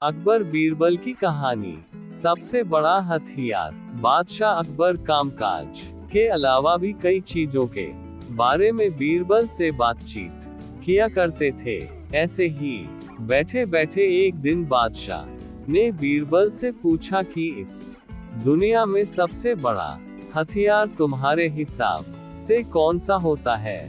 अकबर बीरबल की कहानी। सबसे बड़ा हथियार। बादशाह अकबर कामकाज के अलावा भी कई चीजों के बारे में बीरबल से बातचीत किया करते थे। ऐसे ही बैठे बैठे एक दिन बादशाह ने बीरबल से पूछा कि इस दुनिया में सबसे बड़ा हथियार तुम्हारे हिसाब से कौन सा होता है।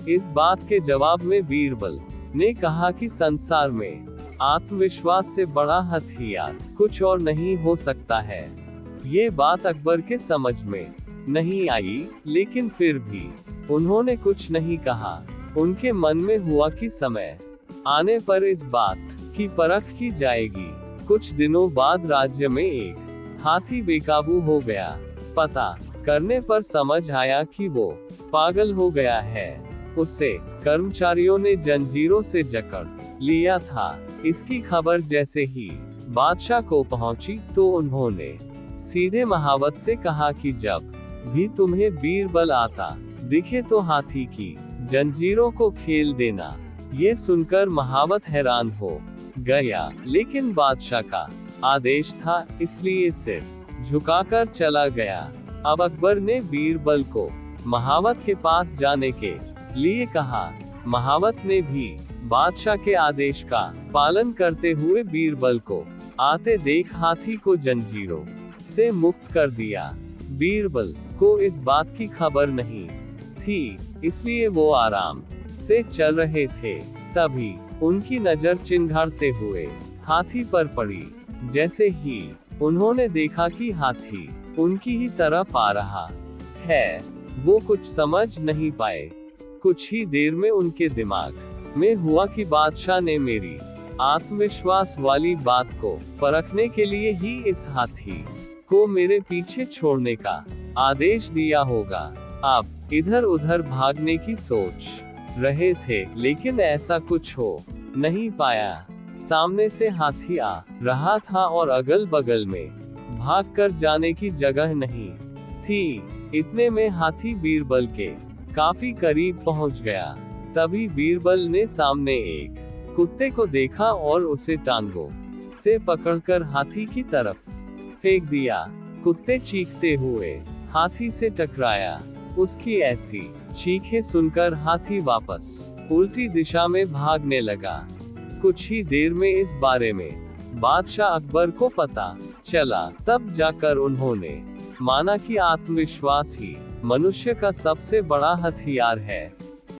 इस बात के जवाब में बीरबल ने कहा कि संसार में आत्मविश्वास से बड़ा हथियार कुछ और नहीं हो सकता है। ये बात अकबर के समझ में नहीं आई, लेकिन फिर भी उन्होंने कुछ नहीं कहा। उनके मन में हुआ कि समय आने पर इस बात की परख की जाएगी। कुछ दिनों बाद राज्य में एक हाथी बेकाबू हो गया। पता करने पर समझ आया कि वो पागल हो गया है। उसे कर्मचारियों ने जंजीरों से जकड़ लिया था। इसकी खबर जैसे ही बादशाह को पहुंची तो उन्होंने सीधे महावत से कहा कि जब भी तुम्हें बीरबल आता दिखे तो हाथी की जंजीरों को खेल देना। ये सुनकर महावत हैरान हो गया, लेकिन बादशाह का आदेश था, इसलिए सिर झुकाकर चला गया। अब अकबर ने बीरबल को महावत के पास जाने के लिए कहा। महावत ने भी बादशाह के आदेश का पालन करते हुए बीरबल को आते देख हाथी को जंजीरों से मुक्त कर दिया। बीरबल को इस बात की खबर नहीं थी, इसलिए वो आराम से चल रहे थे। तभी उनकी नजर चिंगारते हुए हाथी पर पड़ी। जैसे ही उन्होंने देखा कि हाथी उनकी ही तरफ आ रहा है, वो कुछ समझ नहीं पाए। कुछ ही देर में उनके दिमाग में हुआ कि बादशाह ने मेरी आत्मविश्वास वाली बात को परखने के लिए ही इस हाथी को मेरे पीछे छोड़ने का आदेश दिया होगा। अब इधर उधर भागने की सोच रहे थे, लेकिन ऐसा कुछ हो नहीं पाया। सामने से हाथी आ रहा था और अगल बगल में भागकर जाने की जगह नहीं थी। इतने में हाथी बीरबल के काफी करीब पहुंच गया। तभी बीरबल ने सामने एक कुत्ते को देखा और उसे टांगों से पकड़कर हाथी की तरफ फेंक दिया। कुत्ते चीखते हुए हाथी से टकराया। उसकी ऐसी चीखें सुनकर हाथी वापस उल्टी दिशा में भागने लगा। कुछ ही देर में इस बारे में बादशाह अकबर को पता चला। तब जाकर उन्होंने माना कि आत्मविश्वास ही मनुष्य का सबसे बड़ा हथियार है।